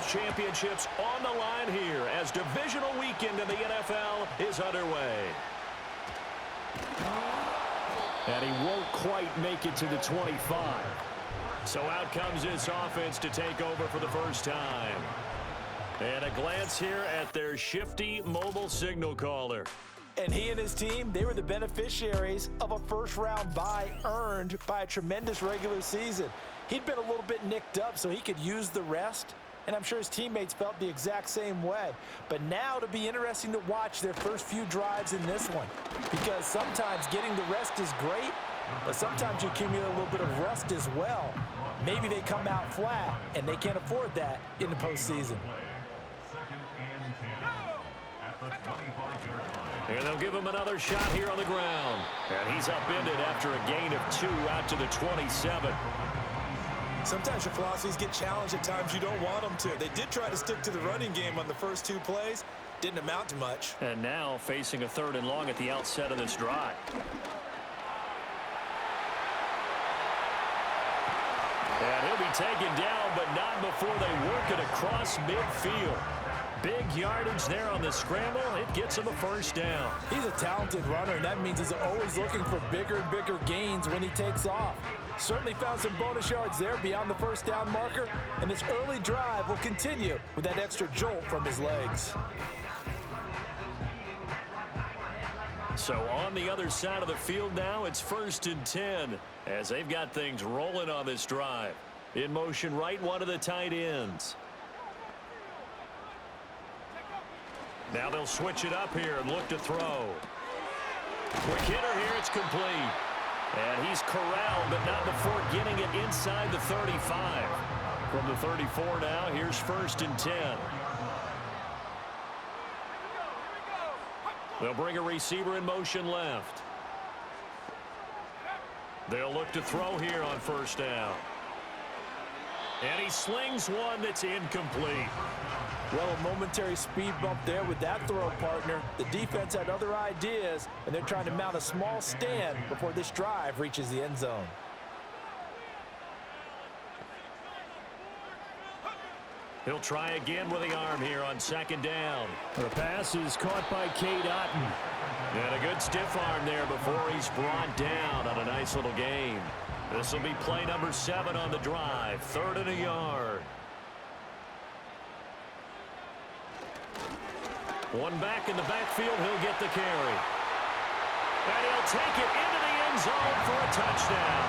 championships on the line here as divisional weekend in the NFL is underway. And he won't quite make it to the 25. So out comes this offense to take over for the first time. And a glance here at their shifty mobile signal caller. And he and his team, they were the beneficiaries of a first-round bye earned by a tremendous regular season. He'd been a little bit nicked up, so he could use the rest. And I'm sure his teammates felt the exact same way. But now it'll be interesting to watch their first few drives in this one. Because sometimes getting the rest is great, but sometimes you accumulate a little bit of rust as well. Maybe they come out flat, and they can't afford that in the postseason. And they'll give him another shot here on the ground. And he's upended after a gain of 2 out to the 27. Sometimes your philosophies get challenged at times you don't want them to. They did try to stick to the running game on the first 2 plays. Didn't amount to much. And now facing a 3rd and long at the outset of this drive. And he'll be taken down, but not before they work it across midfield. Big yardage there on the scramble. It gets him a first down. He's a talented runner, and that means he's always looking for bigger and bigger gains when he takes off. Certainly found some bonus yards there beyond the first down marker, and this early drive will continue with that extra jolt from his legs. So on the other side of the field now, it's 1st and 10 as they've got things rolling on this drive. In motion right, one of the tight ends. Now they'll switch it up here and look to throw. Quick hitter here, it's complete. And he's corralled, but not before getting it inside the 35. From the 34 now, here's 1st and 10. They'll bring a receiver in motion left. They'll look to throw here on 1st down. And he slings one that's incomplete. Well, a momentary speed bump there with that throw, partner. The defense had other ideas, and they're trying to mount a small stand before this drive reaches the end zone. He'll try again with the arm here on 2nd down. The pass is caught by Cade Otton. And a good stiff arm there before he's brought down on a nice little gain. This will be play number 7 on the drive. 3rd and a yard. One back in the backfield, he'll get the carry. And he'll take it into the end zone for a touchdown.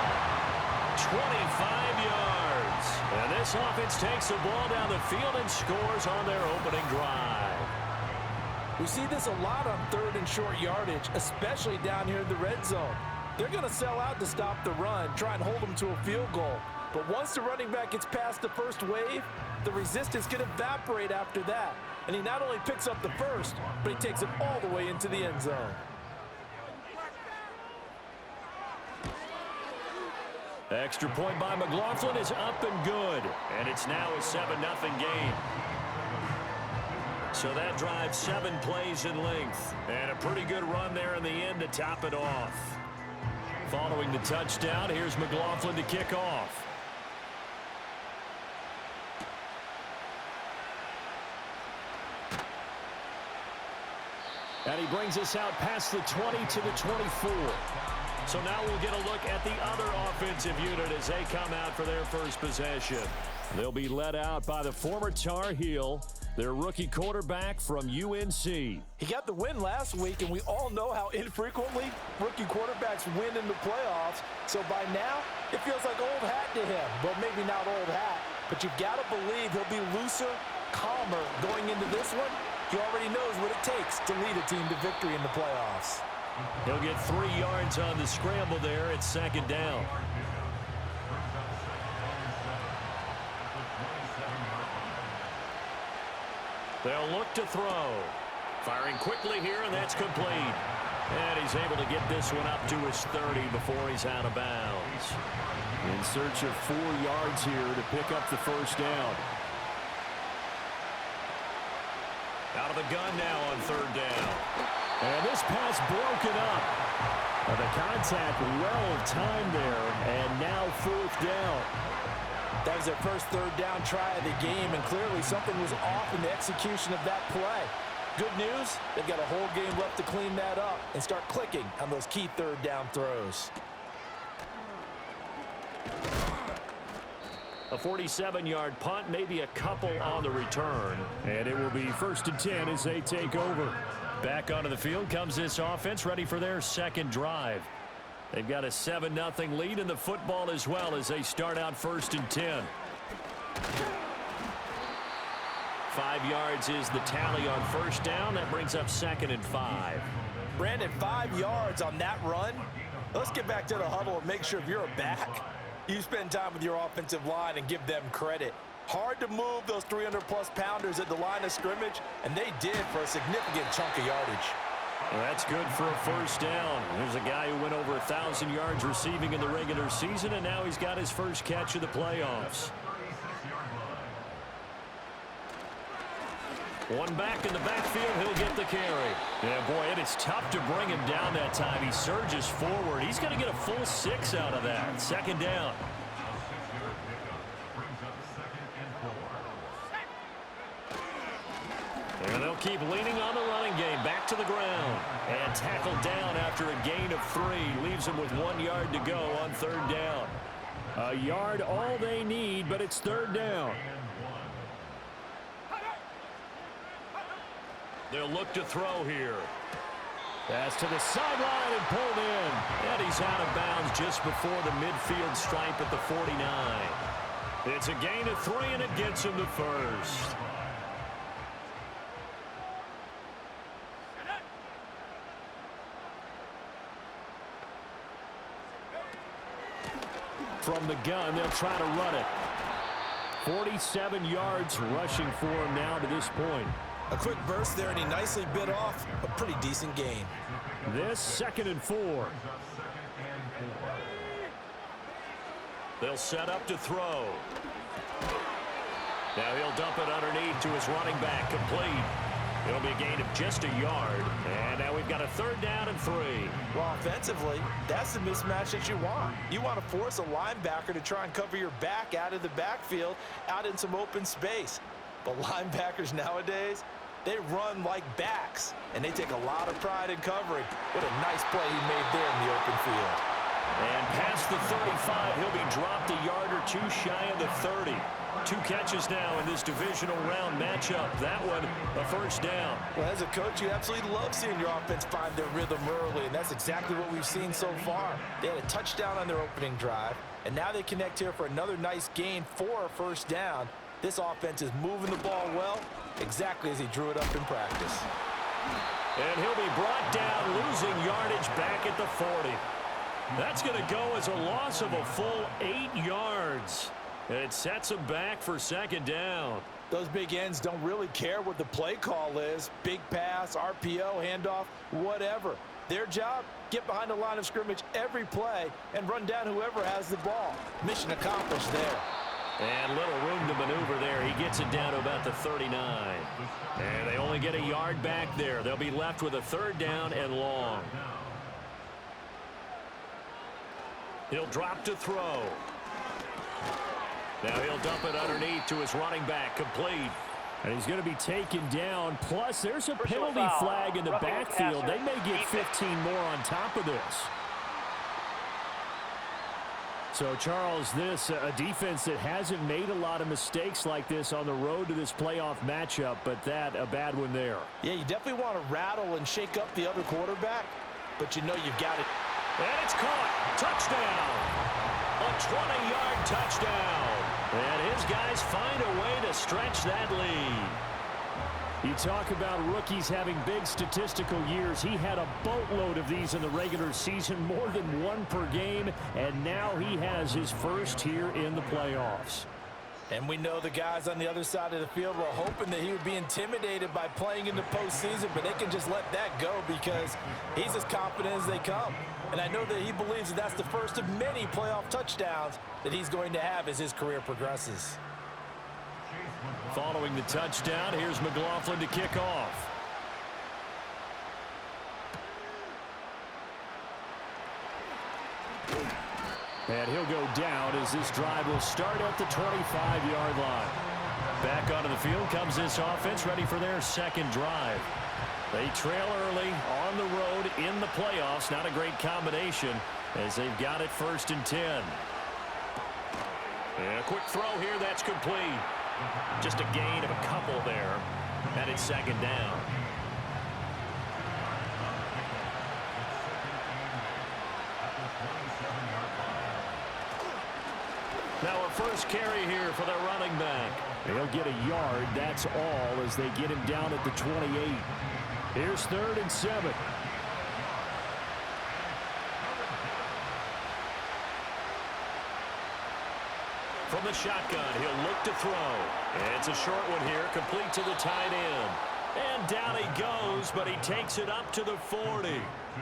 25 yards. And this offense takes the ball down the field and scores on their opening drive. We see this a lot on 3rd and short yardage, especially down here in the red zone. They're going to sell out to stop the run, try and hold them to a field goal. But once the running back gets past the first wave, the resistance can evaporate after that. And he not only picks up the first, but he takes it all the way into the end zone. Extra point by McLaughlin is up and good. And it's now a 7-0 game. So that drives 7 plays in length. And a pretty good run there in the end to top it off. Following the touchdown, here's McLaughlin to kick off. And he brings us out past the 20 to the 24. So now we'll get a look at the other offensive unit as they come out for their first possession. They'll be led out by the former Tar Heel, their rookie quarterback from UNC. He got the win last week, and we all know how infrequently rookie quarterbacks win in the playoffs. So by now, it feels like old hat to him. Well, maybe not old hat, but you've got to believe he'll be looser, calmer going into this one. He already knows what it takes to lead a team to victory in the playoffs. He'll get 3 yards on the scramble there at 2nd down. They'll look to throw. Firing quickly here, and that's complete. And he's able to get this one up to his 30 before he's out of bounds. In search of 4 yards here to pick up the first down. Out of the gun now on 3rd down. And this pass broken up. The contact well timed there, and now 4th down. That was their first 3rd down try of the game, and clearly something was off in the execution of that play. Good news, they've got a whole game left to clean that up and start clicking on those key 3rd down throws. A 47-yard punt, maybe a couple on the return. And it will be 1st and 10 as they take over. Back onto the field comes this offense, ready for their 2nd drive. They've got a 7-0 lead in the football as well as they start out 1st and 10. 5 yards is the tally on 1st down. That brings up 2nd and 5. Brandon, 5 yards on that run. Let's get back to the huddle and make sure if you're a back, you spend time with your offensive line and give them credit. Hard to move those 300-plus pounders at the line of scrimmage, and they did for a significant chunk of yardage. Well, that's good for a 1st down. There's a guy who went over 1,000 yards receiving in the regular season, and now he's got his first catch of the playoffs. One back in the backfield, he'll get the carry. Yeah, boy, it is tough to bring him down that time. He surges forward. He's going to get a full 6 out of that. 2nd down. And they'll keep leaning on the running game. Back to the ground. And tackled down after a gain of 3. Leaves him with 1 yard to go on 3rd down. A yard all they need, but it's 3rd down. They'll look to throw here. Pass to the sideline and pulled in. And he's out of bounds just before the midfield stripe at the 49. It's a gain of 3, and it gets him to 1st. From the gun, they'll try to run it. 47 yards rushing for him now to this point. A quick burst there, and he nicely bit off a pretty decent gain. This 2nd and 4. They'll set up to throw. Now he'll dump it underneath to his running back, complete. It'll be a gain of just a yard. And now we've got a 3rd down and 3. Well, offensively, that's the mismatch that you want. You want to force a linebacker to try and cover your back out of the backfield, out in some open space. But linebackers nowadays, they run like backs, and they take a lot of pride in covering. What a nice play he made there in the open field. And past the 35, he'll be dropped a yard or 2 shy of the 30. 2 catches now in this divisional round matchup. That one, a 1st down. Well, as a coach, you absolutely love seeing your offense find their rhythm early, and that's exactly what we've seen so far. They had a touchdown on their opening drive, and now they connect here for another nice gain for a 1st down. This offense is moving the ball well, exactly as he drew it up in practice. And he'll be brought down, losing yardage back at the 40. That's going to go as a loss of a full 8 yards. It sets him back for 2nd down. Those big ends don't really care what the play call is. Big pass, RPO, handoff, whatever. Their job, get behind the line of scrimmage every play and run down whoever has the ball. Mission accomplished there. And little room to maneuver there. He gets it down to about the 39. And they only get a yard back there. They'll be left with a 3rd down and long. He'll drop to throw. Now he'll dump it underneath to his running back, complete. And he's going to be taken down. Plus, there's a penalty flag in the backfield. They may get 15 more on top of this. So, Charles, this a defense that hasn't made a lot of mistakes like this on the road to this playoff matchup, but that a bad one there. Yeah, you definitely want to rattle and shake up the other quarterback, but you know you've got it. And it's caught. Touchdown. A 20-yard touchdown. And his guys find a way to stretch that lead. You talk about rookies having big statistical years. He had a boatload of these in the regular season, more than 1 per game, and now he has his first here in the playoffs. And we know the guys on the other side of the field were hoping that he would be intimidated by playing in the postseason, but they can just let that go because he's as confident as they come. And I know that he believes that that's the first of many playoff touchdowns that he's going to have as his career progresses. Following the touchdown, here's McLaughlin to kick off. And he'll go down as this drive will start at the 25-yard line. Back onto the field comes this offense, ready for their second drive. They trail early on the road in the playoffs. Not a great combination as they've got it 1st and 10. And a quick throw here, that's complete. Just a gain of a couple there. And it's 2nd down. Now a first carry here for their running back. They'll get a yard, that's all, as they get him down at the 28. Here's 3rd and 7. From the shotgun, he'll look to throw. And it's a short one here, complete to the tight end. And down he goes, but he takes it up to the 40.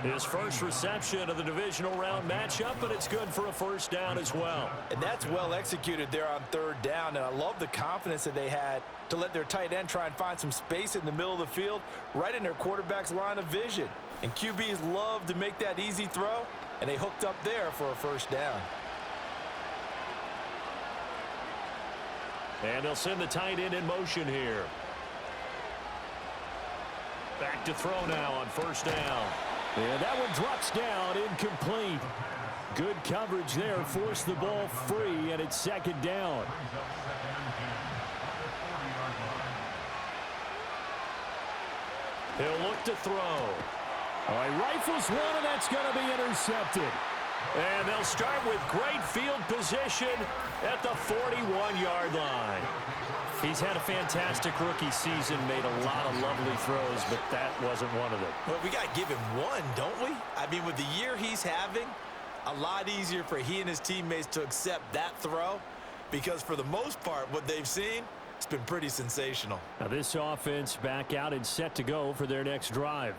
His first reception of the divisional round matchup, but it's good for a 1st down as well. And that's well executed there on 3rd down, and I love the confidence that they had to let their tight end try and find some space in the middle of the field, right in their quarterback's line of vision. And QBs love to make that easy throw, and they hooked up there for a 1st down. And they'll send the tight end in motion here. Back to throw now on 1st down. And that one drops down, incomplete. Good coverage there, forced the ball free, and it's 2nd down. He'll look to throw. All right, rifles one, and that's going to be intercepted. And they'll start with great field position at the 41-yard line. He's had a fantastic rookie season, made a lot of lovely throws, but that wasn't one of them. Well, we got to give him one, don't we? I mean, with the year he's having, a lot easier for he and his teammates to accept that throw, because for the most part, what they've seen, it's been pretty sensational. Now this offense back out and set to go for their next drive.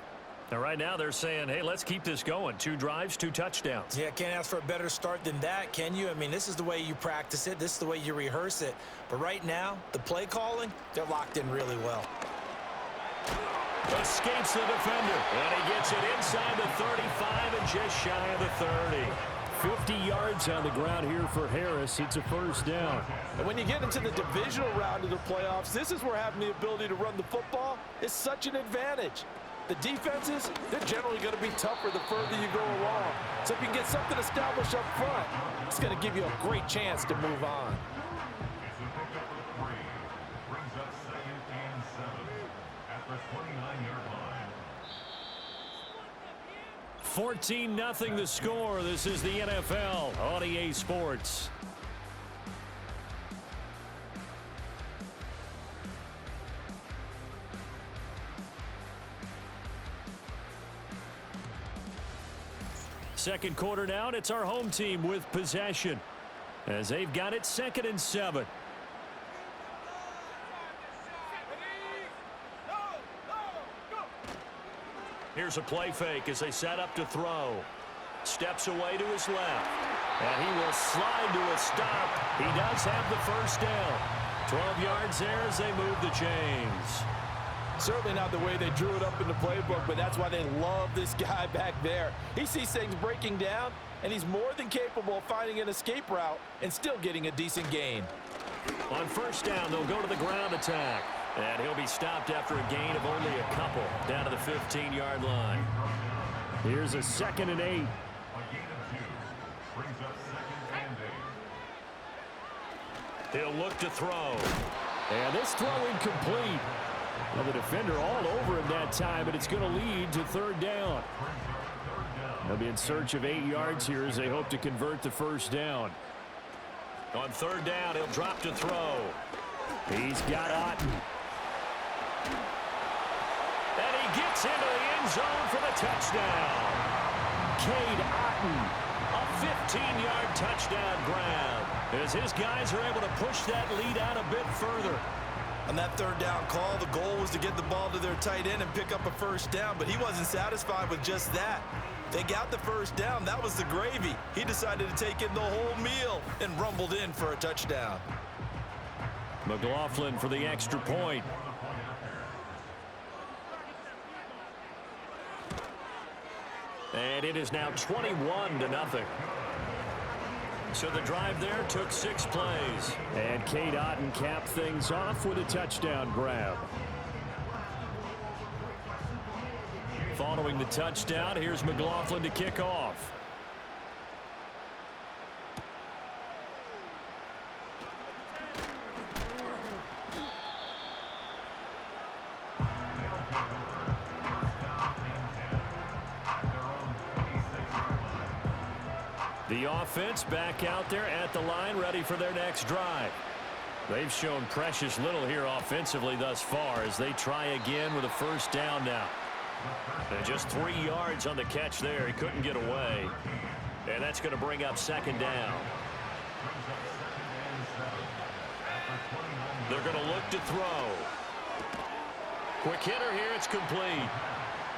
Now right now they're saying, hey, let's keep this going. 2 drives, 2 touchdowns. Yeah, can't ask for a better start than that, can you? I mean, this is the way you practice it. This is the way you rehearse it. But right now, the play calling, they're locked in really well. Escapes the defender. And he gets it inside the 35 and just shy of the 30. 50 yards on the ground here for Harris. It's a 1st down. And when you get into the divisional round of the playoffs, this is where having the ability to run the football is such an advantage. The defenses, they're generally going to be tougher the further you go along. So if you can get something established up front, it's going to give you a great chance to move on. 14-0 the score. This is the NFL on EA Sports. Second quarter now, and it's our home team with possession as they've got it 2nd and 7. Here's a play fake as they set up to throw. Steps away to his left. And he will slide to a stop. He does have the 1st down. 12 yards there as they move the chains. Certainly not the way they drew it up in the playbook, but that's why they love this guy back there. He sees things breaking down, and he's more than capable of finding an escape route and still getting a decent gain. On 1st down, they'll go to the ground attack. And he'll be stopped after a gain of only a couple down to the 15-yard line. Here's a 2nd and 8. He'll look to throw. And this throw incomplete. Well, the defender all over him that time, but it's going to lead to 3rd down. They'll be in search of 8 yards here as they hope to convert the 1st down. On 3rd down, he'll drop to throw. He's got Otten. And he gets into the end zone for the touchdown. Cade Otten, a 15-yard touchdown grab, as his guys are able to push that lead out a bit further. On that 3rd down call, the goal was to get the ball to their tight end and pick up a 1st down, but he wasn't satisfied with just that. They got the 1st down. That was the gravy. He decided to take in the whole meal and rumbled in for a touchdown. McLaughlin for the extra point. And it is now 21-0. So the drive there took 6 plays. And Kate Otten capped things off with a touchdown grab. Following the touchdown, here's McLaughlin to kick off. The offense back out there at the line, ready for their next drive. They've shown precious little here offensively thus far as they try again with a first down now. And just 3 yards on the catch there. He couldn't get away. And that's going to bring up second down. They're going to look to throw. Quick hitter here. It's complete.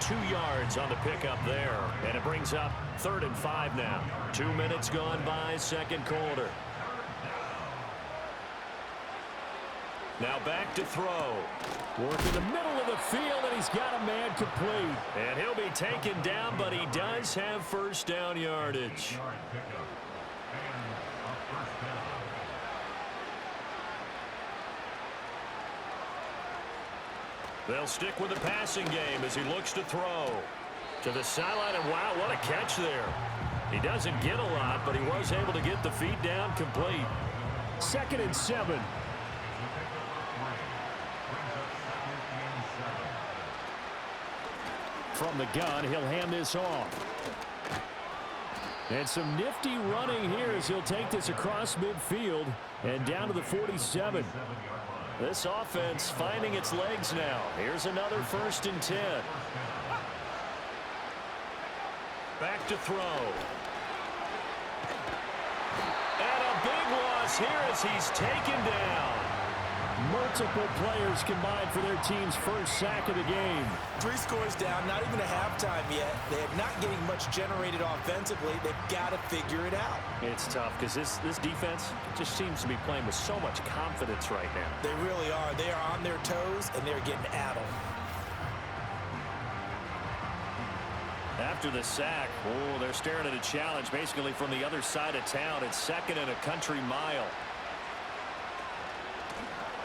2 yards on the pickup there. And it brings up 3rd and 5 now. 2 minutes gone by, second quarter. Now back to throw. Work in the middle of the field, and he's got a man complete. And he'll be taken down, but he does have first down yardage. They'll stick with the passing game as he looks to throw. To the sideline, and wow, what a catch there. He doesn't get a lot, but he was able to get the feet down complete. 2nd and 7. From the gun, he'll hand this off. And some nifty running here as he'll take this across midfield and down to the 47. This offense finding its legs now. Here's another 1st and 10. Back to throw. And a big loss here as he's taken down. Multiple players combined for their team's first sack of the game. 3 scores down, not even a halftime yet. They're not getting much generated offensively. They've got to figure it out. It's tough because this defense just seems to be playing with so much confidence right now. They really are. They are on their toes, and they're getting at them. After the sack, they're staring at a challenge basically from the other side of town. It's 2nd and a country mile.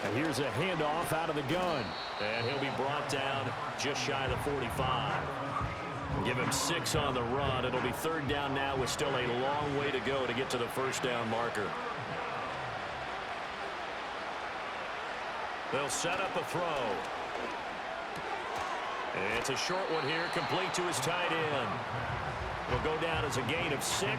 And here's a handoff out of the gun. And he'll be brought down just shy of the 45. Give him 6 on the run. It'll be 3rd down now with still a long way to go to get to the first down marker. They'll set up a throw. And it's a short one here, complete to his tight end. Will go down as a gain of 6,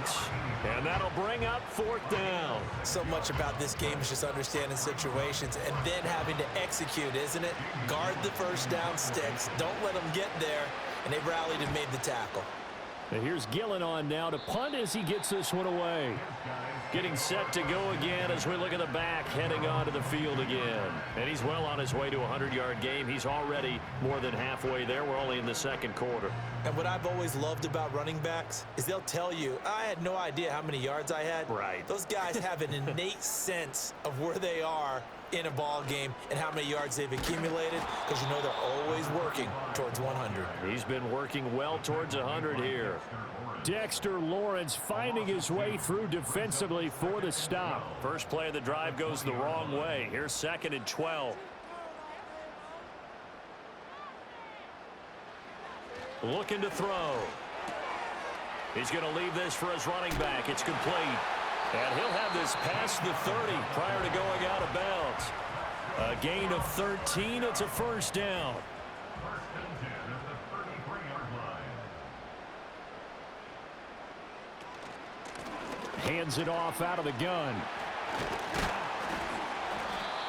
and that'll bring up 4th down. So much about this game is just understanding situations and then having to execute, isn't it? Guard the first down sticks. Don't let them get there, and they rallied and made the tackle. And here's Gillen on now to punt as he gets this one away. Getting set to go again as we look at the back, heading onto the field again. And he's well on his way to a 100-yard game. He's already more than halfway there. We're only in the second quarter. And what I've always loved about running backs is they'll tell you, I had no idea how many yards I had. Right. Those guys have an innate sense of where they are in a ball game and how many yards they've accumulated, because you know they're always working towards 100. He's been working well towards 100 here. Dexter Lawrence finding his way through defensively for the stop. First play of the drive goes the wrong way. Here's 2nd and 12. Looking to throw. He's going to leave this for his running back. It's complete. And he'll have this past the 30 prior to going out of bounds. A gain of 13. It's a first down. Hands it off out of the gun.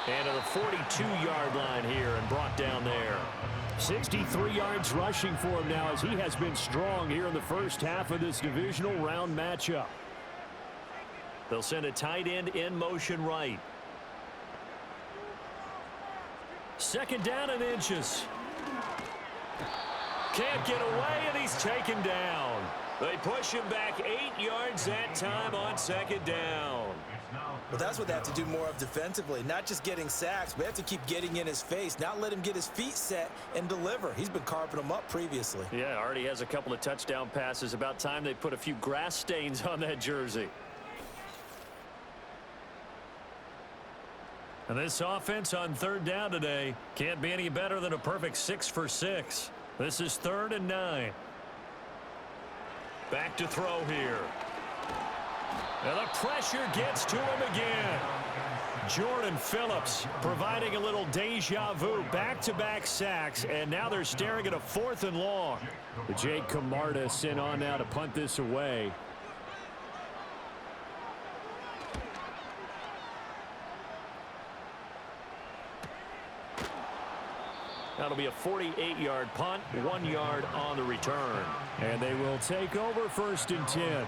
And to the 42-yard line here and brought down there. 63 yards rushing for him now as he has been strong here in the first half of this divisional round matchup. They'll send a tight end in motion right. 2nd down and inches. Can't get away, and he's taken down. They push him back 8 yards that time on 2nd down. But that's what they have to do more of defensively, not just getting sacks, but they have to keep getting in his face, not let him get his feet set and deliver. He's been carving them up previously. Yeah, already has a couple of touchdown passes. About time they put a few grass stains on that jersey. And this offense on third down today can't be any better than a perfect 6 for 6. This is 3rd and 9. Back to throw here. And the pressure gets to him again. Jordan Phillips providing a little deja vu. Back-to-back sacks, and now they're staring at a 4th and long. Jake Camarda sent on now to punt this away. That'll be a 48-yard punt, 1 yard on the return. And they will take over 1st and 10.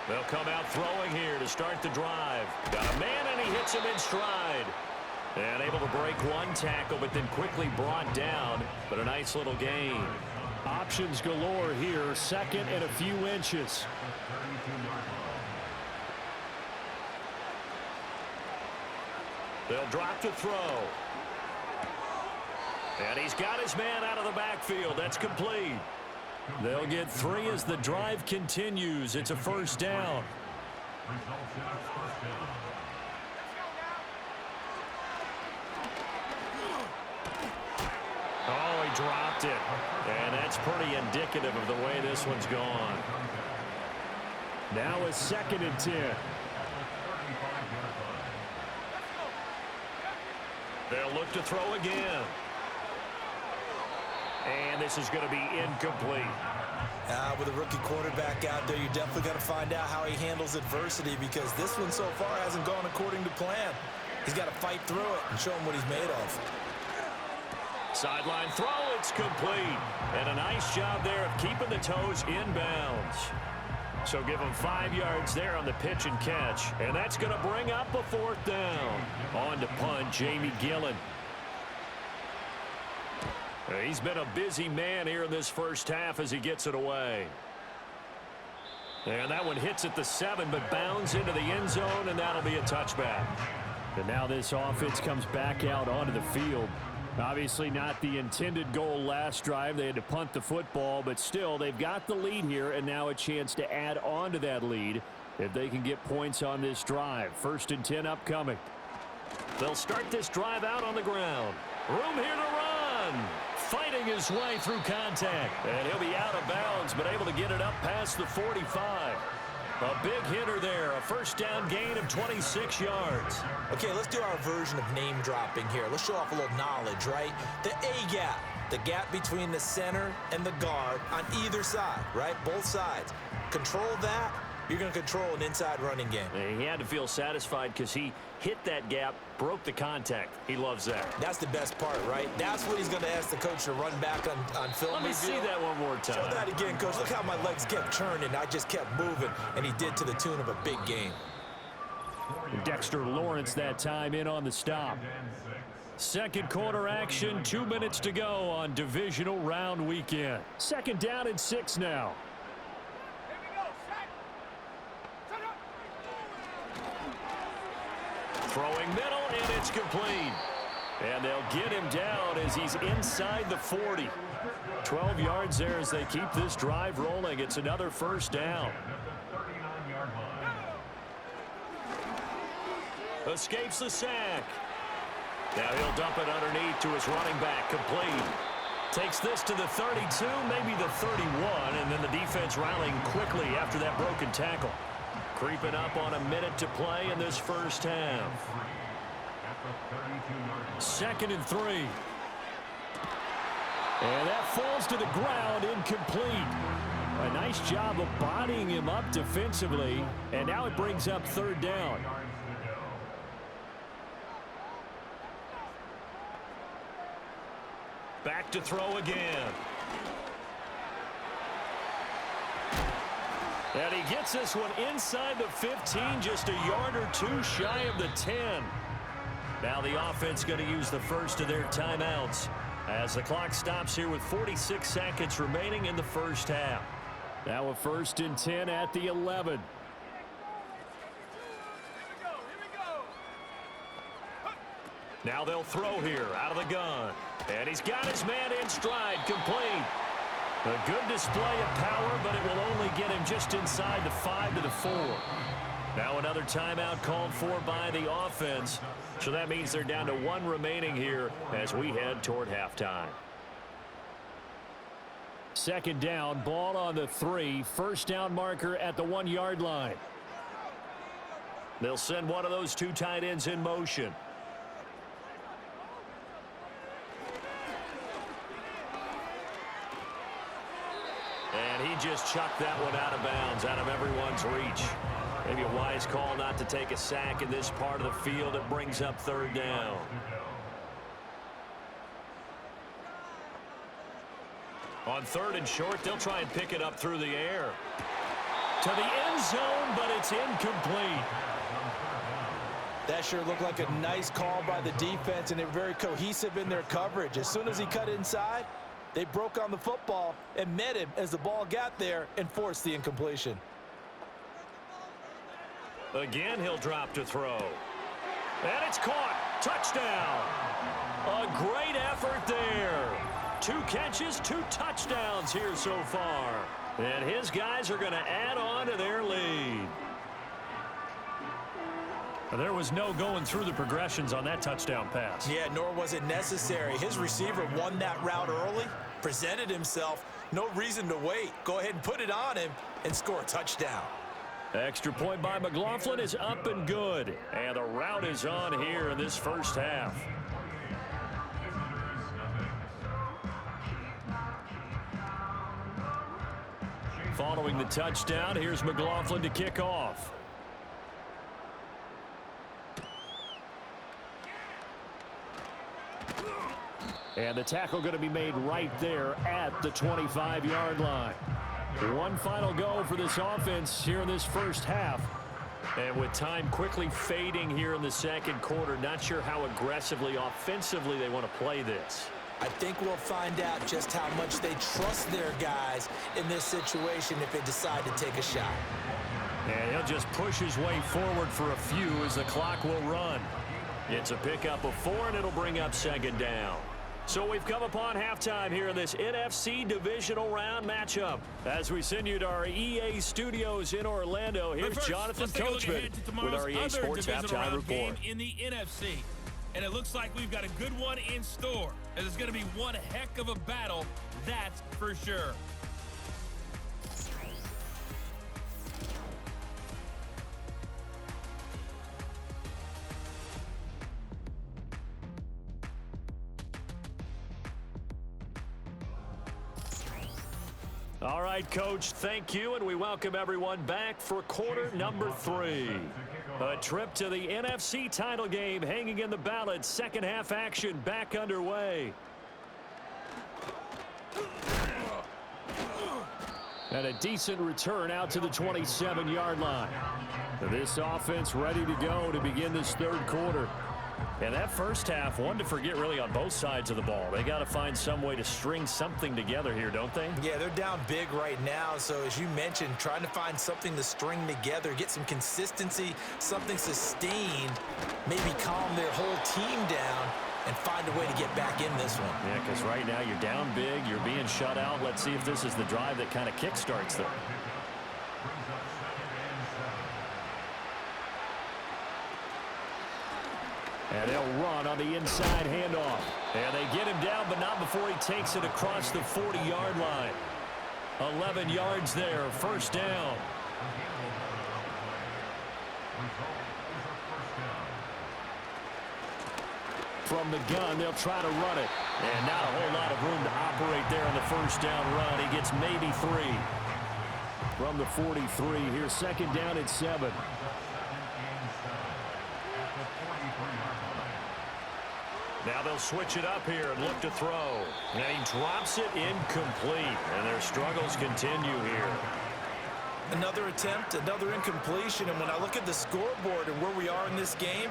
They'll come out throwing here to start the drive. Got a man, and he hits him in stride. And able to break one tackle, but then quickly brought down. But a nice little gain. Options galore here. 2nd and a few inches. They'll drop to throw. And he's got his man out of the backfield. That's complete. They'll get 3 as the drive continues. It's a 1st down. Oh, he dropped it. And that's pretty indicative of the way this one's gone. Now a 2nd and 10. They'll look to throw again. And this is going to be incomplete. With a rookie quarterback out there, you're definitely going to find out how he handles adversity, because this one so far hasn't gone according to plan. He's got to fight through it and show him what he's made of. Sideline throw, it's complete. And a nice job there of keeping the toes inbounds. So give him 5 yards there on the pitch and catch. And that's going to bring up a 4th down. On to punt, Jamie Gillen. He's been a busy man here in this first half as he gets it away. And that one hits at the 7, but bounds into the end zone, and that'll be a touchback. And now this offense comes back out onto the field. Obviously not the intended goal last drive. They had to punt the football, but still they've got the lead here, and now a chance to add on to that lead if they can get points on this drive. 1st and 10 upcoming. They'll start this drive out on the ground. Room here to run. Fighting his way through contact. And he'll be out of bounds, but able to get it up past the 45. A big hitter there. A 1st down gain of 26 yards. Okay, let's do our version of name dropping here. Let's show off a little knowledge, right? The A gap. The gap between the center and the guard on either side, right? Both sides. Control that. You're going to control an inside running game. He had to feel satisfied because he hit that gap, broke the contact. He loves that. That's the best part, right? That's what he's going to ask the coach to run back on film. Let me see that one more time. Show that again, coach. Look how my legs kept turning. I just kept moving, and he did to the tune of a big game. Dexter Lawrence that time in on the stop. 2nd quarter action, 2 minutes to go on divisional round weekend. 2nd down and 6 now. Throwing middle, and it's complete. And they'll get him down as he's inside the 40. 12 yards there as they keep this drive rolling. It's another 1st down. Escapes the sack. Now he'll dump it underneath to his running back, complete. Takes this to the 32, maybe the 31, and then the defense rallying quickly after that broken tackle. Creeping up on a minute to play in this first half. 2nd and 3. And that falls to the ground, incomplete. A nice job of bodying him up defensively, and now it brings up 3rd down. Back to throw again. And he gets this one inside the 15, just a yard or 2 shy of the 10. Now the offense going to use the first of their timeouts as the clock stops here with 46 seconds remaining in the first half. Now a 1st and 10 at the 11. Now they'll throw here out of the gun. And he's got his man in stride, complete. A good display of power, but it will only get him just inside the 5 to the 4. Now another timeout called for by the offense. So that means they're down to 1 remaining here as we head toward halftime. Second down, ball on the 3. First down marker at the 1-yard line. They'll send one of those 2 tight ends in motion. And he just chucked that one out of bounds, out of everyone's reach. Maybe a wise call not to take a sack in this part of the field. It brings up third down. On 3rd and short, they'll try and pick it up through the air. To the end zone, but it's incomplete. That sure looked like a nice call by the defense, and they're very cohesive in their coverage. As soon as he cut inside, they broke on the football and met him as the ball got there and forced the incompletion. Again, he'll drop to throw. And it's caught. Touchdown. A great effort there. 2 catches, 2 touchdowns here so far. And his guys are going to add on to their lead. There was no going through the progressions on that touchdown pass. Yeah, nor was it necessary. His receiver won that route early, presented himself. No reason to wait. Go ahead and put it on him and score a touchdown. Extra point by McLaughlin is up and good. And the route is on here in this first half. Following the touchdown, here's McLaughlin to kick off. And the tackle going to be made right there at the 25-yard line. One final go for this offense here in this first half. And with time quickly fading here in the second quarter, not sure how aggressively, offensively they want to play this. I think we'll find out just how much they trust their guys in this situation if they decide to take a shot. And he'll just push his way forward for a few as the clock will run. It's a pickup of 4, and it'll bring up second down. So we've come upon halftime here in this NFC divisional round matchup. As we send you to our EA studios in Orlando, here's Jonathan Coachman with our EA Sports Halftime Report. In the NFC. And it looks like we've got a good one in store. And it's going to be one heck of a battle, that's for sure. All right, Coach, thank you, and we welcome everyone back for quarter number 3. A trip to the NFC title game hanging in the balance. Second half action back underway. And a decent return out to the 27-yard line. This offense ready to go to begin this third quarter. And that first half, one to forget really on both sides of the ball. They got to find some way to string something together here, don't they? Yeah, they're down big right now. So as you mentioned, trying to find something to string together, get some consistency, something sustained, maybe calm their whole team down and find a way to get back in this one. Yeah, because right now you're down big, you're being shut out. Let's see if this is the drive that kind of kickstarts them. And they'll run on the inside handoff. And they get him down, but not before he takes it across the 40-yard line. 11 yards there, first down. From the gun, they'll try to run it. And not a whole lot of room to operate there on the first down run. He gets maybe 3. From the 43, here's second down at 7. Now they'll switch it up here and look to throw. And he drops it incomplete. And their struggles continue here. Another attempt, another incompletion. And when I look at the scoreboard and where we are in this game,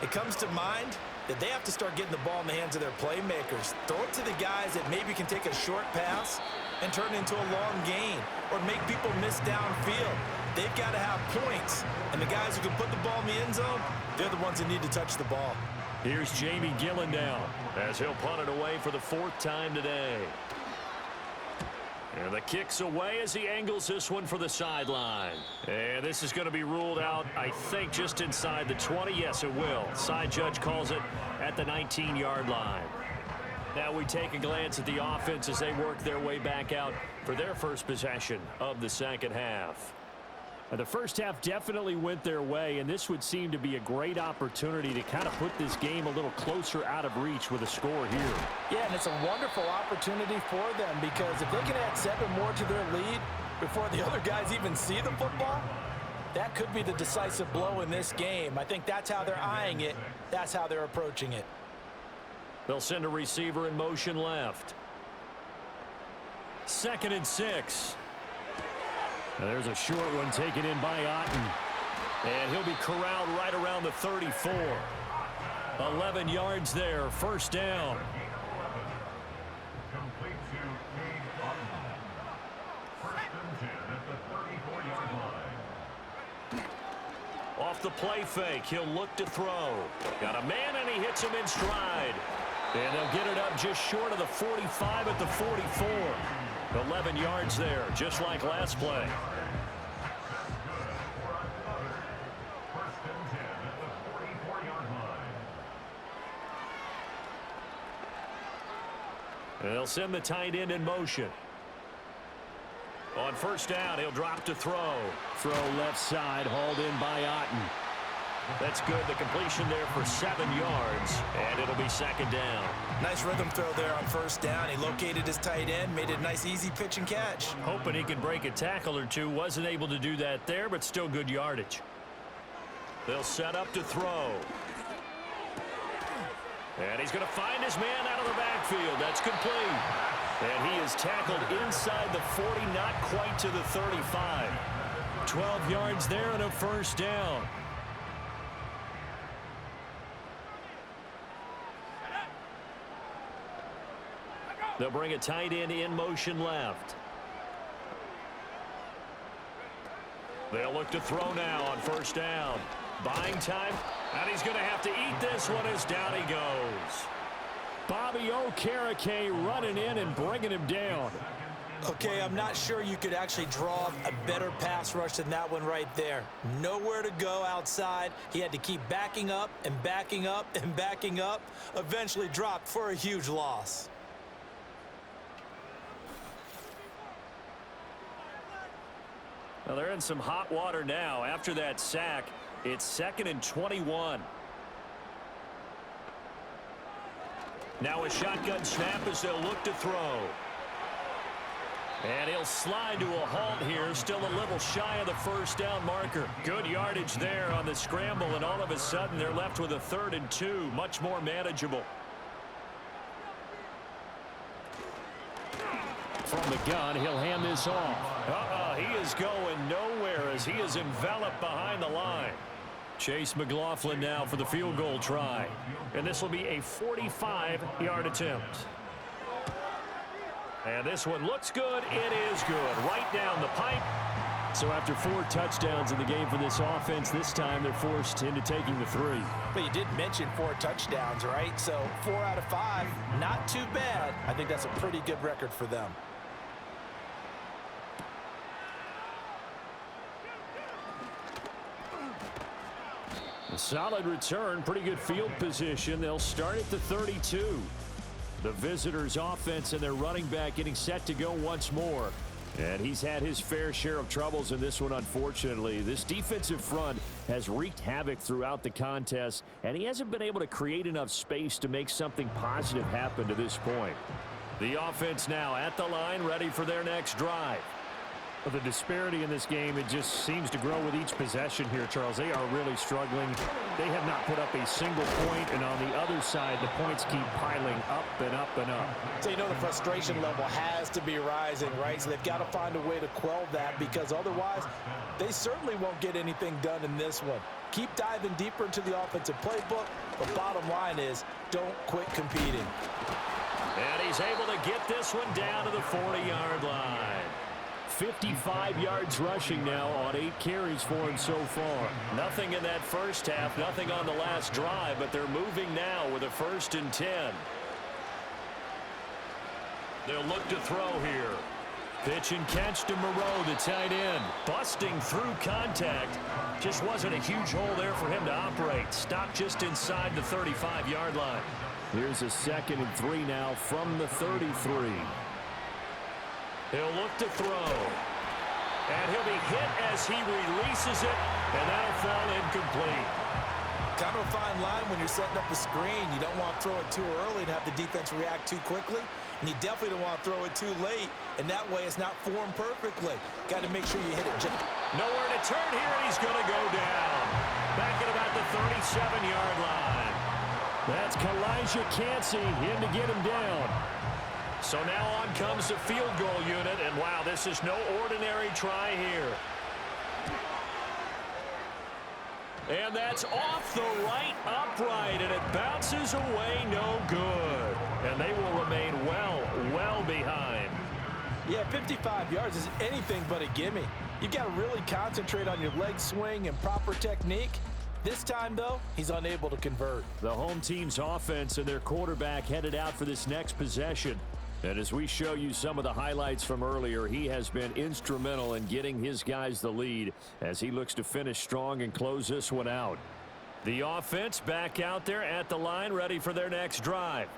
it comes to mind that they have to start getting the ball in the hands of their playmakers. Throw it to the guys that maybe can take a short pass and turn it into a long gain or make people miss downfield. They've got to have points. And the guys who can put the ball in the end zone, they're the ones that need to touch the ball. Here's Jamie Gillen now as he'll punt it away for the 4th time today. And the kick's away as he angles this one for the sideline. And this is going to be ruled out, I think, just inside the 20. Yes, it will. Side judge calls it at the 19-yard line. Now we take a glance at the offense as they work their way back out for their first possession of the second half. The first half definitely went their way, and this would seem to be a great opportunity to kind of put this game a little closer out of reach with a score here. Yeah, and it's a wonderful opportunity for them because if they can add 7 more to their lead before the other guys even see the football, that could be the decisive blow in this game. I think that's how they're eyeing it. That's how they're approaching it. They'll send a receiver in motion left. 2nd and 6. Now there's a short one taken in by Otten. And he'll be corralled right around the 34. 11 yards there, first down. Off the play fake, he'll look to throw. Got a man, and he hits him in stride. And they'll get it up just short of the 45 at the 44. 11 yards there, just like last play. And they'll send the tight end in motion. On first down, he'll drop to throw. Throw left side, hauled in by Otten. That's good. The completion there for 7 yards, and it'll be 2nd down. Nice rhythm throw there on first down. He located his tight end, made it a nice easy pitch and catch. Hoping he could break a tackle or two. Wasn't able to do that there, but still good yardage. They'll set up to throw. And he's going to find his man out of the backfield. That's complete. And he is tackled inside the 40, not quite to the 35. 12 yards there and a first down. They'll bring a tight end in motion left. They'll look to throw now on first down. Buying time, and he's going to have to eat this one as down he goes. Bobby Okereke running in and bringing him down. Okay, I'm not sure you could actually draw a better pass rush than that one right there. Nowhere to go outside. He had to keep backing up and backing up and backing up. Eventually dropped for a huge loss. Well, they're in some hot water now. After that sack, it's 2nd and 21. Now a shotgun snap as they'll look to throw. And he'll slide to a halt here, still a little shy of the first down marker. Good yardage there on the scramble, and all of a sudden they're left with a 3rd and 2, much more manageable. From the gun, he'll hand this off. He is going nowhere as he is enveloped behind the line. Chase McLaughlin now for the field goal try. And this will be a 45-yard attempt. And this one looks good. It is good. Right down the pipe. So after 4 touchdowns in the game for this offense, this time they're forced into taking the 3. But you did mention 4 touchdowns, right? So 4 out of 5, not too bad. I think that's a pretty good record for them. A solid return, pretty good field position. They'll start at the 32. The visitors' offense and their running back getting set to go once more. And he's had his fair share of troubles in this one, unfortunately. This defensive front has wreaked havoc throughout the contest, and he hasn't been able to create enough space to make something positive happen to this point. The offense now at the line, ready for their next drive. The disparity in this game, it just seems to grow with each possession here, Charles. They are really struggling. They have not put up a single point, and on the other side, the points keep piling up and up and up. So you know the frustration level has to be rising, right? So they've got to find a way to quell that because otherwise they certainly won't get anything done in this one. Keep diving deeper into the offensive playbook. The bottom line is don't quit competing. And he's able to get this one down to the 40-yard line. 55 yards rushing now on 8 carries for him so far. Nothing in that first half, nothing on the last drive, but they're moving now with a 1st and 10. They'll look to throw here. Pitch and catch to Moreau, the tight end. Busting through contact. Just wasn't a huge hole there for him to operate. Stopped just inside the 35-yard line. Here's a 2nd and 3 now from the 33. He'll look to throw. And he'll be hit as he releases it, and that'll fall incomplete. Kind of a fine line when you're setting up a screen. You don't want to throw it too early and have the defense react too quickly. And you definitely don't want to throw it too late, and that way it's not formed perfectly. Got to make sure you hit it. Nowhere to turn here, and he's going to go down. Back at about the 37-yard line. That's Kalijah Cansey in to get him down. So now on comes the field goal unit, and wow, this is no ordinary try here. And that's off the right upright, and it bounces away no good. And they will remain well behind. Yeah, 55 yards is anything but a gimme. You've got to really concentrate on your leg swing and proper technique. This time, though, he's unable to convert. The home team's offense and their quarterback headed out for this next possession. And as we show you some of the highlights from earlier, he has been instrumental in getting his guys the lead as he looks to finish strong and close this one out. The offense back out there at the line, ready for their next drive.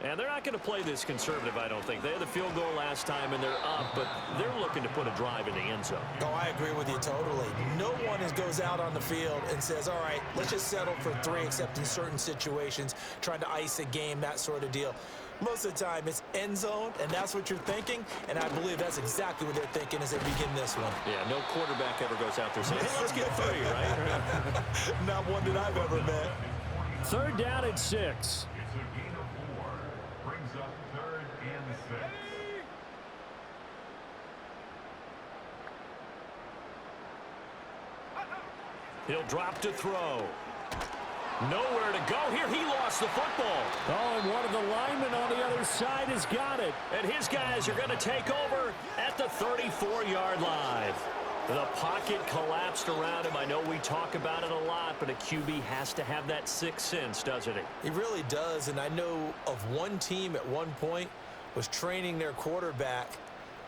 And they're not going to play this conservative, I don't think. They had the field goal last time, and they're up, but they're looking to put a drive in the end zone. Oh, I agree with you totally. No one goes out on the field and says, all right, let's just settle for 3, except in certain situations, trying to ice a game, that sort of deal. Most of the time, it's end zone, and that's what you're thinking, and I believe that's exactly what they're thinking as they begin this one. Yeah, no quarterback ever goes out there saying, hey, let's get 3, right? Not one that I've ever met. 3rd down and 6. Brings up 3rd and 6. He'll drop to throw. Nowhere to go here. He lost the football. Oh, and one of the linemen on the other side has got it. And his guys are going to take over at the 34-yard line. The pocket collapsed around him. I know we talk about it a lot, but a QB has to have that sixth sense, doesn't he? He really does, and I know of one team at one point was training their quarterback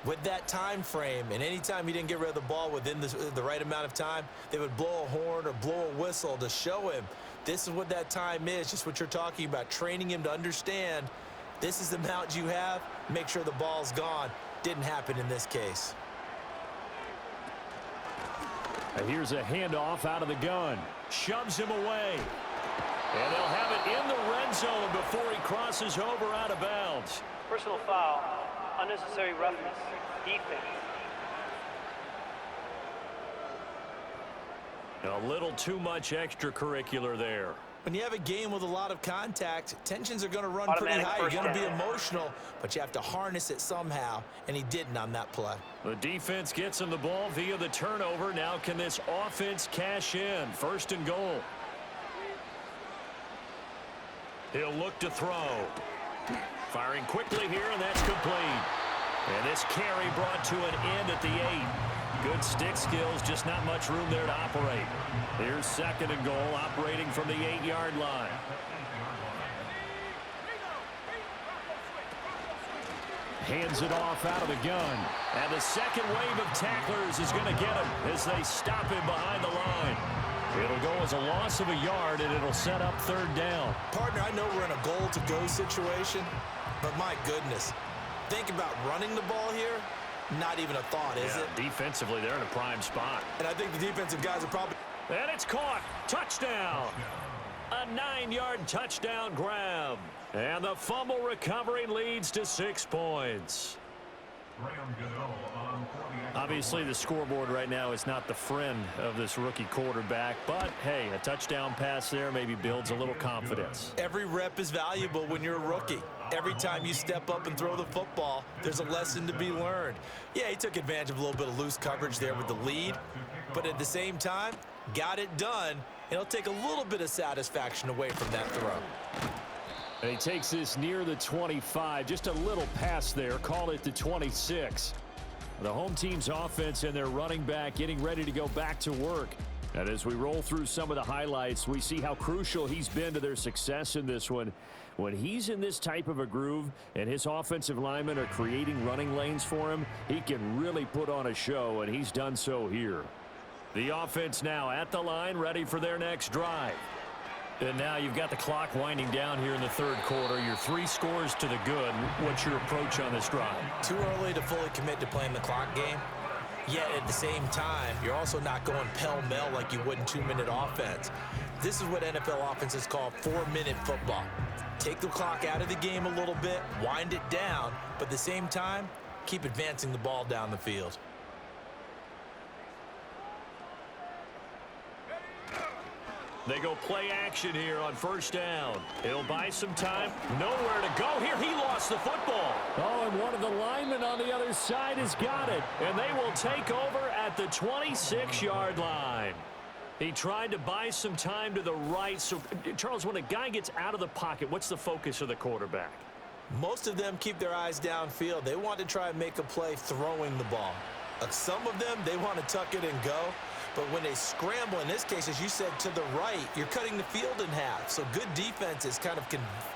with that time frame, and anytime he didn't get rid of the ball within the right amount of time, they would blow a horn or blow a whistle to show him this is what that time is, just what you're talking about, training him to understand this is the amount you have, make sure the ball's gone. Didn't happen in this case. And here's a handoff out of the gun. Shoves him away. And they'll have it in the red zone before he crosses over out of bounds. Personal foul, unnecessary roughness, defense. A little too much extracurricular there. When you have a game with a lot of contact, tensions are going to run pretty Automatic high. You're first going to be down. emotional, but you have to harness it somehow, and he didn't on that play. The defense gets him the ball via the turnover. Now can this offense cash in? 1st and goal. He'll look to throw. Firing quickly here, and that's complete. And this carry brought to an end at the 8. Good stick skills, just not much room there to operate. Here's 2nd and goal, operating from the 8-yard line. Hands it off out of the gun. And the second wave of tacklers is going to get him as they stop him behind the line. It'll go as a loss of a yard, and it'll set up 3rd down. Partner, I know we're in a goal-to-go situation, but my goodness, think about running the ball here. Not even a thought, is it? Defensively, they're in a prime spot. And I think the defensive guys are probably... And it's caught. Touchdown. A 9-yard touchdown grab. And the fumble recovery leads to 6 points. Obviously, the scoreboard right now is not the friend of this rookie quarterback, but hey, a touchdown pass there maybe builds a little confidence. Every rep is valuable when you're a rookie. Every time you step up and throw the football, there's a lesson to be learned. Yeah, he took advantage of a little bit of loose coverage there with the lead, but at the same time, got it done, and he'll take a little bit of satisfaction away from that throw. And he takes this near the 25, just a little pass there, call it the 26. The home team's offense and their running back getting ready to go back to work. And as we roll through some of the highlights, we see how crucial he's been to their success in this one. When he's in this type of a groove and his offensive linemen are creating running lanes for him, he can really put on a show, and he's done so here. The offense now at the line, ready for their next drive. And now you've got the clock winding down here in the third quarter. You're 3 scores to the good. What's your approach on this drive? Too early to fully commit to playing the clock game. Yet at the same time, you're also not going pell-mell like you would in 2-minute offense. This is what NFL offenses call 4-minute football. Take the clock out of the game a little bit, wind it down, but at the same time, keep advancing the ball down the field. They go play action here on first down. It'll buy some time. Nowhere to go here. He lost the football. Oh, and one of the linemen on the other side has got it. And they will take over at the 26-yard line. He tried to buy some time to the right. So, Charles, when a guy gets out of the pocket, what's the focus of the quarterback? Most of them keep their eyes downfield. They want to try and make a play throwing the ball. Some of them, they want to tuck it and go. But when they scramble, in this case, as you said, to the right, you're cutting the field in half. So good defenses kind of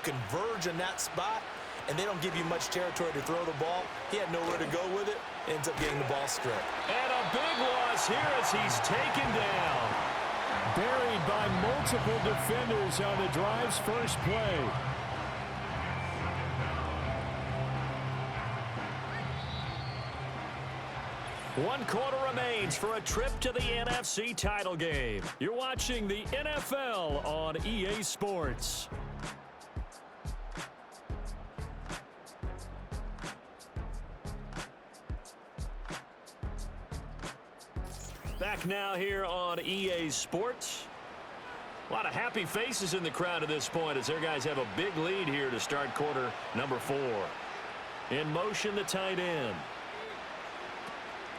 converge in that spot, and they don't give you much territory to throw the ball. He had nowhere to go with it. Ends up getting the ball stripped. And a big loss here as he's taken down. Buried by multiple defenders on the drive's first play. One quarter remains for a trip to the NFC title game. You're watching the NFL on EA Sports. Back now here on EA Sports. A lot of happy faces in the crowd at this point as their guys have a big lead here to start quarter number 4. In motion, the tight end.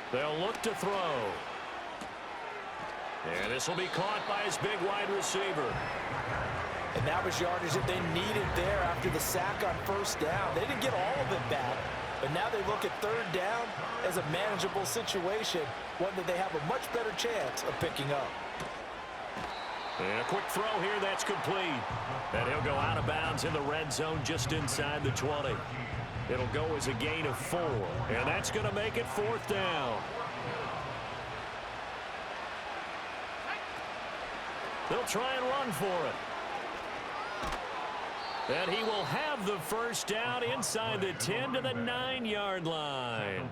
They'll look to throw. And this will be caught by his big wide receiver. And that was yardage that they needed there after the sack on first down. They didn't get all of it back, but now they look at third down as a manageable situation, one that they have a much better chance of picking up. And a quick throw here that's complete. And he'll go out of bounds in the red zone just inside the 20. It'll go as a gain of 4, and that's going to make it 4th down. They'll try and run for it. And he will have the first down inside the 10 to the 9-yard line.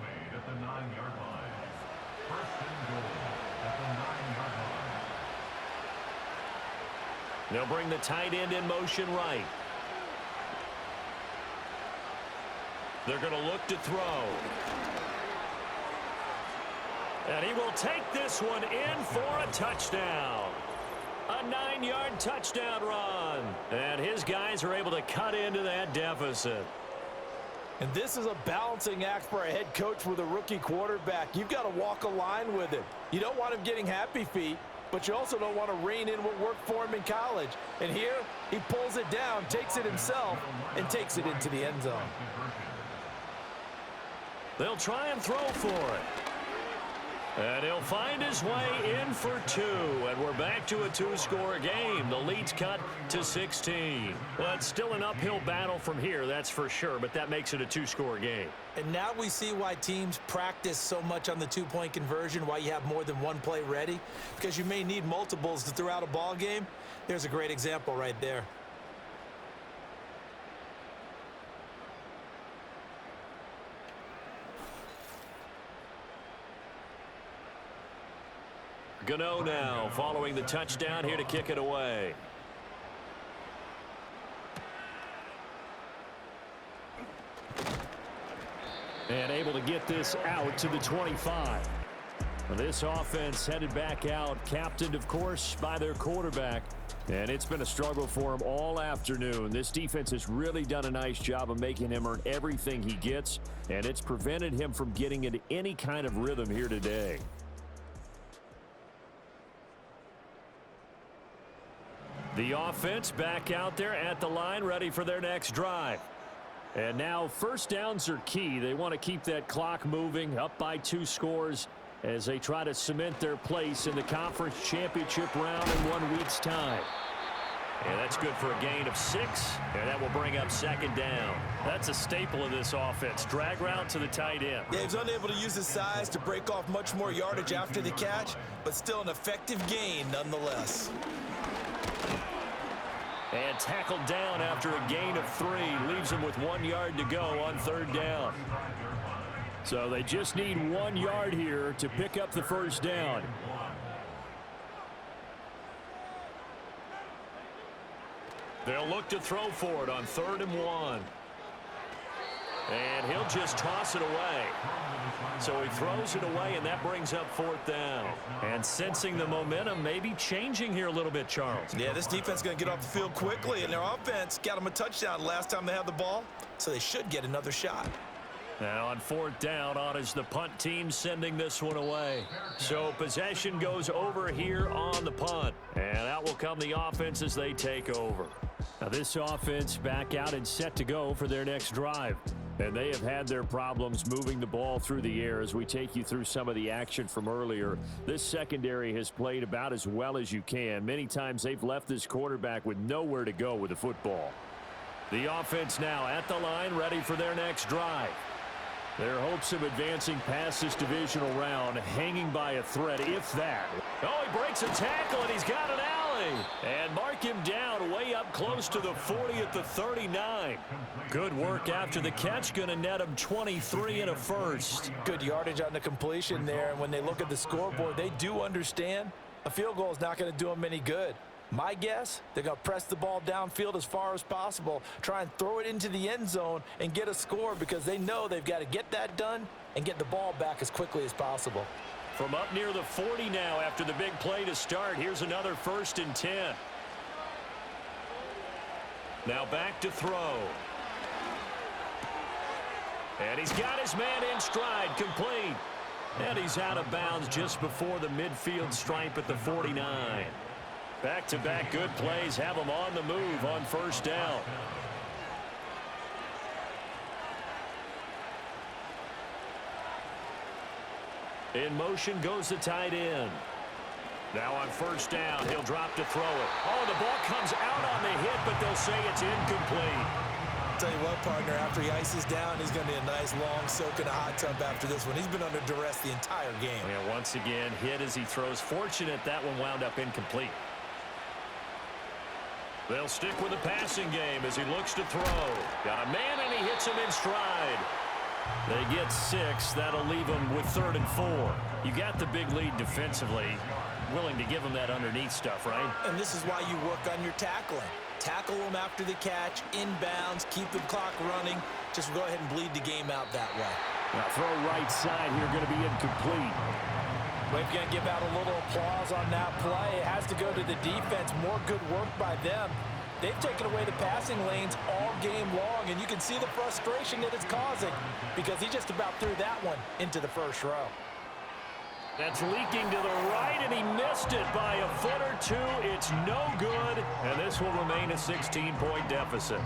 They'll bring the tight end in motion right. They're going to look to throw. And he will take this one in for a touchdown. A 9-yard touchdown run. And his guys are able to cut into that deficit. And this is a balancing act for a head coach with a rookie quarterback. You've got to walk a line with him. You don't want him getting happy feet, but you also don't want to rein in what worked for him in college. And here, he pulls it down, takes it himself, and takes it into the end zone. They'll try and throw for it. And he'll find his way in for 2. And we're back to a 2-score game. The lead's cut to 16. Well, it's still an uphill battle from here, that's for sure, but that makes it a 2-score game. And now we see why teams practice so much on the 2-point conversion, why you have more than one play ready, because you may need multiples to throw out a ball game. There's a great example right there. Gano now following the touchdown here to kick it away. And able to get this out to the 25. This offense headed back out, captained, of course, by their quarterback. And it's been a struggle for him all afternoon. This defense has really done a nice job of making him earn everything he gets, and it's prevented him from getting into any kind of rhythm here today. The offense back out there at the line, ready for their next drive. And now first downs are key. They want to keep that clock moving, up by 2 scores. as they try to cement their place in the conference championship round in 1 week's time. And that's good for a gain of 6, and that will bring up second down. That's a staple of this offense. Drag route to the tight end. Yeah, he was unable to use his size to break off much more yardage after the catch, but still an effective gain nonetheless. And tackled down after a gain of 3. Leaves him with 1 yard to go on third down. So they just need 1 yard here to pick up the first down. They'll look to throw for it on 3rd and 1. And he'll just toss it away. So he throws it away, and that brings up 4th down. And sensing the momentum maybe changing here a little bit, Charles. Yeah, this defense is going to get off the field quickly, and their offense got them a touchdown last time they had the ball, so they should get another shot. Now on 4th down, on is the punt team sending this one away. So possession goes over here on the punt. And out will come the offense as they take over. Now this offense back out and set to go for their next drive. And they have had their problems moving the ball through the air as we take you through some of the action from earlier. This secondary has played about as well as you can. Many times they've left this quarterback with nowhere to go with the football. The offense now at the line, ready for their next drive. Their hopes of advancing past this divisional round hanging by a thread, if that. Oh, he breaks a tackle, and he's got an alley. And mark him down way up close to the 40 at the 39. Good work after the catch. Going to net him 23 and a first. Good yardage on the completion there, and when they look at the scoreboard, they do understand a field goal is not going to do them any good. My guess, they're going to press the ball downfield as far as possible, try and throw it into the end zone and get a score because they know they've got to get that done and get the ball back as quickly as possible. From up near the 40 now after the big play to start, here's another 1st and 10. Now back to throw. And he's got his man in stride, complete. And he's out of bounds just before the midfield stripe at the 49. Back-to-back good plays have them on the move on 1st down. In motion goes the tight end. Now on 1st down, he'll drop to throw it. Oh, the ball comes out on the hit, but they'll say it's incomplete. I'll tell you what, partner, after he ices down, he's going to be a nice long soak in a hot tub after this one. He's been under duress the entire game. Yeah, once again, hit as he throws. Fortunate that one wound up incomplete. They'll stick with the passing game as he looks to throw. Got a man, and he hits him in stride. They get 6. That'll leave them with 3rd and 4. You got the big lead defensively. Willing to give them that underneath stuff, right? And this is why you work on your tackling. Tackle them after the catch, inbounds, keep the clock running. Just go ahead and bleed the game out that way. Now throw right side here, going to be incomplete. We're going to give out a little applause on that play. It has to go to the defense. More good work by them. They've taken away the passing lanes all game long, and you can see the frustration that it's causing because he just about threw that one into the first row. That's leaking to the right, and he missed it by a foot or two. It's no good, and this will remain a 16-point deficit.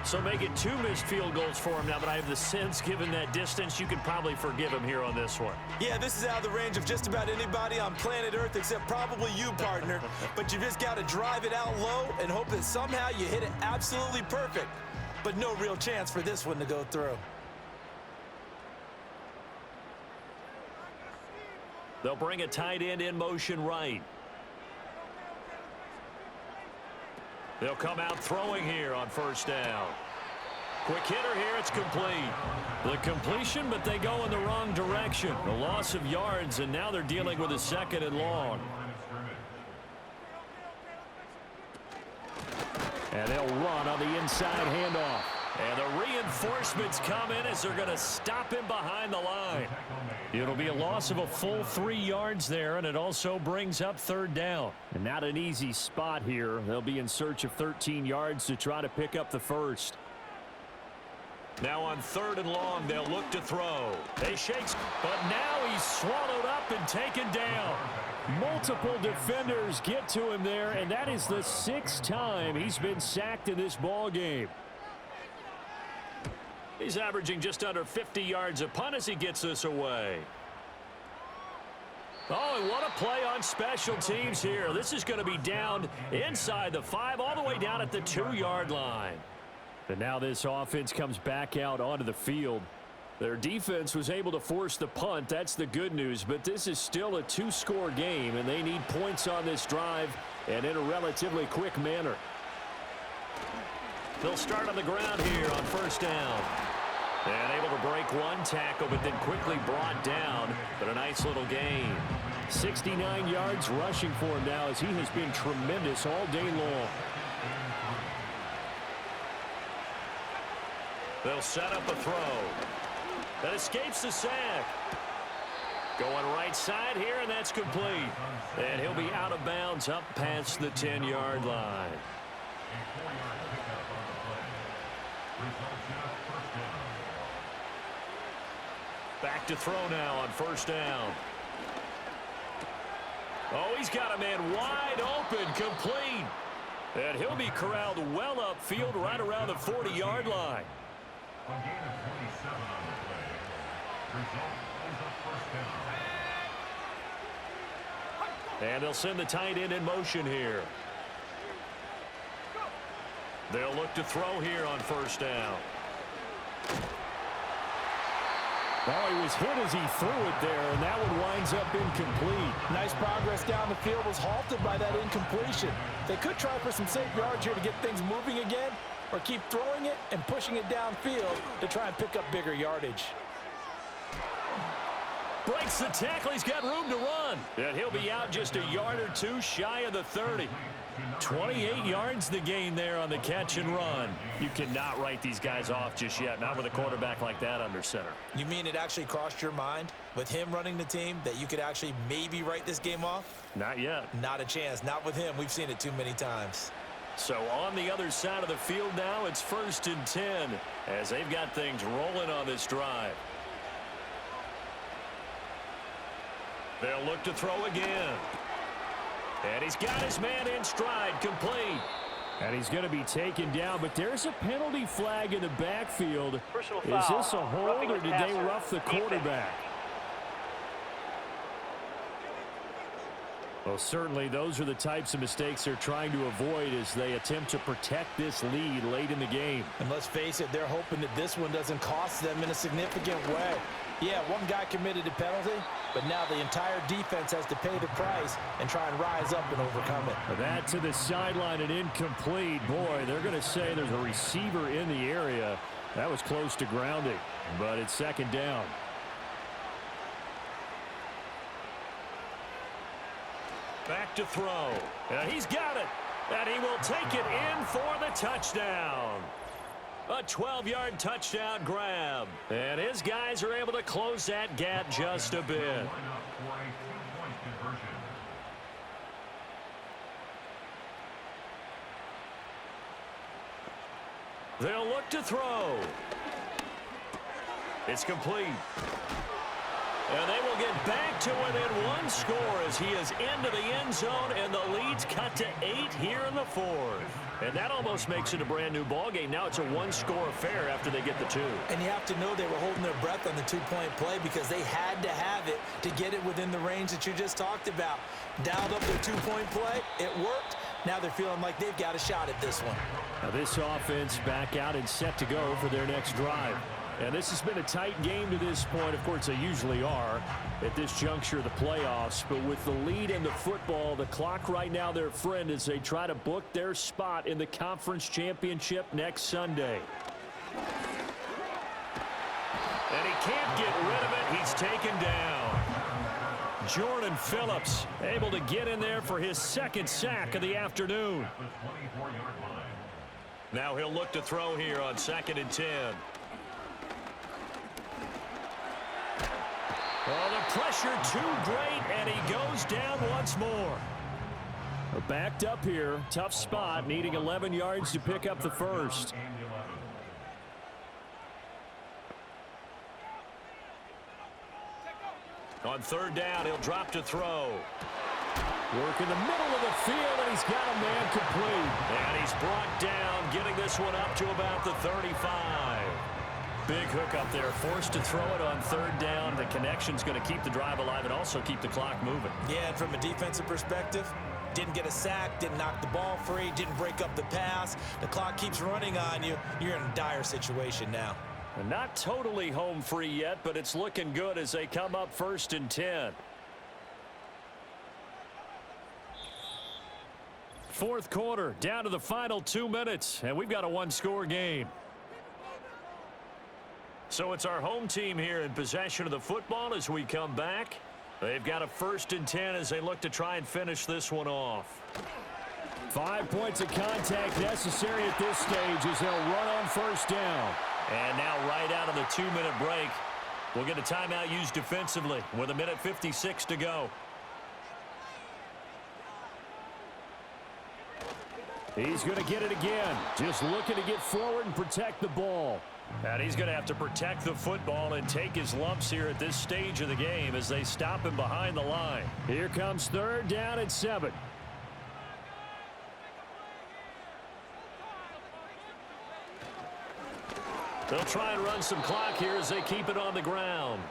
So make it 2 missed field goals for him now, but I have the sense, given that distance, you could probably forgive him here on this one. Yeah, this is out of the range of just about anybody on planet Earth except probably you, partner. But you just got to drive it out low and hope that somehow you hit it absolutely perfect. But no real chance for this one to go through. They'll bring a tight end in motion right. They'll come out throwing here on 1st down. Quick hitter here, it's complete. The completion, but they go in the wrong direction. The loss of yards, and now they're dealing with a 2nd and long. And they'll run on the inside handoff. And the reinforcements come in as they're going to stop him behind the line. It'll be a loss of a full 3 yards there, and it also brings up 3rd down. And not an easy spot here. They'll be in search of 13 yards to try to pick up the first. Now on 3rd and long, they'll look to throw. They shakes, but now he's swallowed up and taken down. Multiple defenders get to him there, and that is the 6th time he's been sacked in this ball game. He's averaging just under 50 yards a punt as he gets this away. Oh, and what a play on special teams here. This is going to be down inside the 5, all the way down at the 2-yard line. And now this offense comes back out onto the field. Their defense was able to force the punt. That's the good news. But this is still a 2-score game, and they need points on this drive and in a relatively quick manner. They'll start on the ground here on first down. And able to break one tackle, but then quickly brought down. But a nice little gain. 69 yards rushing for him now, as he has been tremendous all day long. They'll set up a throw. That escapes the sack. Going right side here, and that's complete. And he'll be out of bounds up past the 10-yard line. Back to throw now on first down. Oh, he's got a man wide open, complete. And he'll be corralled well upfield right around the 40-yard line. A gain of 27 on the play. Result is a first down. And they'll send the tight end in motion here. They'll look to throw here on first down. Oh, he was hit as he threw it there, and that one winds up incomplete. Nice progress down the field was halted by that incompletion. They could try for some safe yards here to get things moving again, or keep throwing it and pushing it downfield to try and pick up bigger yardage. Breaks the tackle. He's got room to run. And he'll be out just a yard or two shy of the 30. 28 yards the gain there on the catch and run. You cannot write these guys off just yet, not with a quarterback like that under center. You mean it actually crossed your mind with him running the team that you could actually maybe write this game off? Not yet. Not a chance. Not with him. We've seen it too many times. So on the other side of the field now, it's 1st and 10 as they've got things rolling on this drive. They'll look to throw again. And he's got his man in stride, complete. And he's going to be taken down, but there's a penalty flag in the backfield. Personal Is foul. this a hold, Roughing or the did they passer. rough the Defense. quarterback? Well, certainly those are the types of mistakes they're trying to avoid as they attempt to protect this lead late in the game. And let's face it, they're hoping that this one doesn't cost them in a significant way. Yeah, one guy committed a penalty, but now the entire defense has to pay the price and try and rise up and overcome it. That to the sideline and incomplete. Boy, they're going to say there's a receiver in the area. That was close to grounding, but it's 2nd down. Back to throw. And he's got it. And he will take it in for the touchdown. A 12-yard touchdown grab. And his guys are able to close that gap just a bit. They'll look to throw. It's complete. And they will get back to within 1 score as he is into the end zone, and the lead's cut to 8 here in the 4th. And that almost makes it a brand-new ballgame. Now it's a 1-score affair after they get the 2. And you have to know they were holding their breath on the 2-point play because they had to have it to get it within the range that you just talked about. Dialed up their 2-point play. It worked. Now they're feeling like they've got a shot at this one. Now this offense back out and set to go for their next drive. And this has been a tight game to this point. Of course, they usually are at this juncture of the playoffs. But with the lead in the football, the clock right now their friend as they try to book their spot in the conference championship next Sunday. And he can't get rid of it. He's taken down. Jordan Phillips able to get in there for his 2nd sack of the afternoon. Now he'll look to throw here on 2nd and 10. Oh, the pressure too great, and he goes down once more. We're backed up here. Tough spot, needing 11 yards to pick up the first. On 3rd down, he'll drop to throw. Work in the middle of the field, and he's got a man complete. And he's brought down, getting this one up to about the 35. Big hook up there, forced to throw it on third down. The connection's going to keep the drive alive and also keep the clock moving. Yeah, and from a defensive perspective, didn't get a sack, didn't knock the ball free, didn't break up the pass. The clock keeps running on you. You're in a dire situation now. And not totally home free yet, but it's looking good as they come up 1st and 10. Fourth quarter, down to the final 2 minutes, and we've got a one-score game. So it's our home team here in possession of the football as we come back. They've got a 1st and 10 as they look to try and finish this one off. 5 points of contact necessary at this stage as they'll run on first down. And now right out of the 2-minute break, we'll get a timeout used defensively with 1:56 to go. He's going to get it again. Just looking to get forward and protect the ball. And he's going to have to protect the football and take his lumps here at this stage of the game as they stop him behind the line. Here comes 3rd down and 7. They'll try and run some clock here as they keep it on the ground.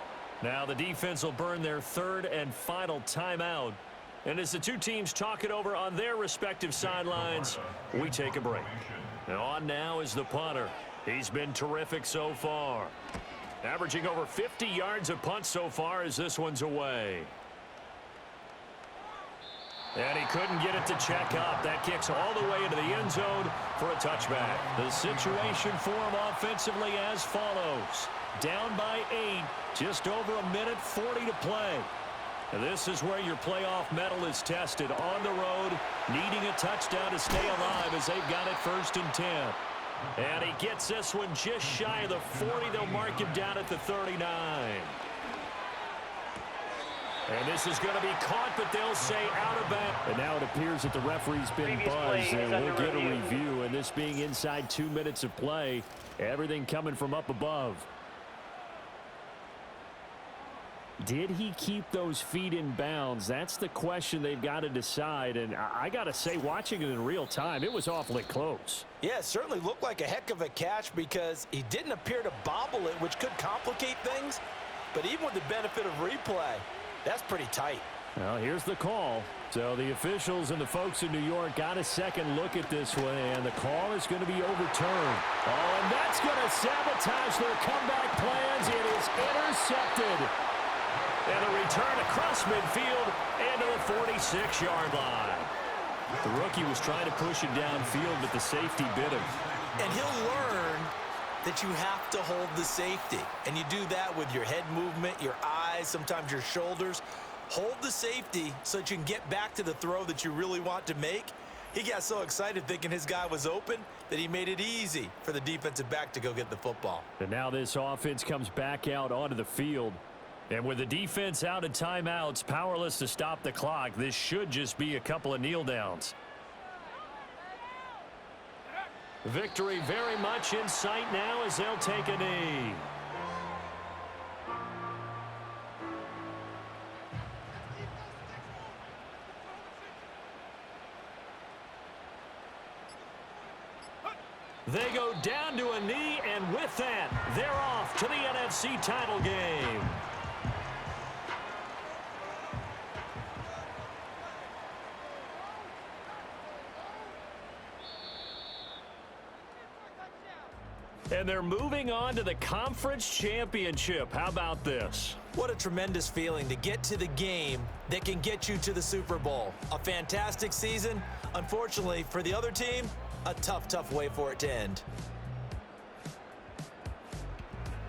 Now the defense will burn their 3rd and final timeout. And as the two teams talk it over on their respective sidelines, we take a break. And on now is the punter. He's been terrific so far. Averaging over 50 yards a punt so far as this one's away. And he couldn't get it to check up. That kicks all the way into the end zone for a touchback. The situation for him offensively as follows. Down by 8, just over 1:40 to play. And this is where your playoff medal is tested on the road, needing a touchdown to stay alive as they've got it 1st and 10. And he gets this one just shy of the 40. They'll mark him down at the 39. And this is going to be caught, but they'll say out of bounds. And now it appears that the referee's been Previous buzzed, play and is we'll under get a review. review. And this being inside 2 minutes of play, everything coming from up above. Did he keep those feet in bounds? That's the question they've got to decide. And I got to say, watching it in real time, it was awfully close. Yeah, it certainly looked like a heck of a catch because he didn't appear to bobble it, which could complicate things. But even with the benefit of replay, that's pretty tight. Well, here's the call. So the officials and the folks in New York got a second look at this one, and the call is going to be overturned. Oh, and that's going to sabotage their comeback plans. It is intercepted. And a return across midfield and to the 46-yard line. The rookie was trying to push it downfield, but the safety bit him. And he'll learn that you have to hold the safety. And you do that with your head movement, your eyes, sometimes your shoulders. Hold the safety so that you can get back to the throw that you really want to make. He got so excited thinking his guy was open that he made it easy for the defensive back to go get the football. And now this offense comes back out onto the field. And with the defense out of timeouts, powerless to stop the clock, this should just be a couple of kneel downs. Victory very much in sight now as they'll take a knee. They go down to a knee, and with that, they're off to the NFC title game. And they're moving on to the conference championship. How about this? What a tremendous feeling to get to the game that can get you to the Super Bowl. A fantastic season. Unfortunately, for the other team, a tough way for it to end.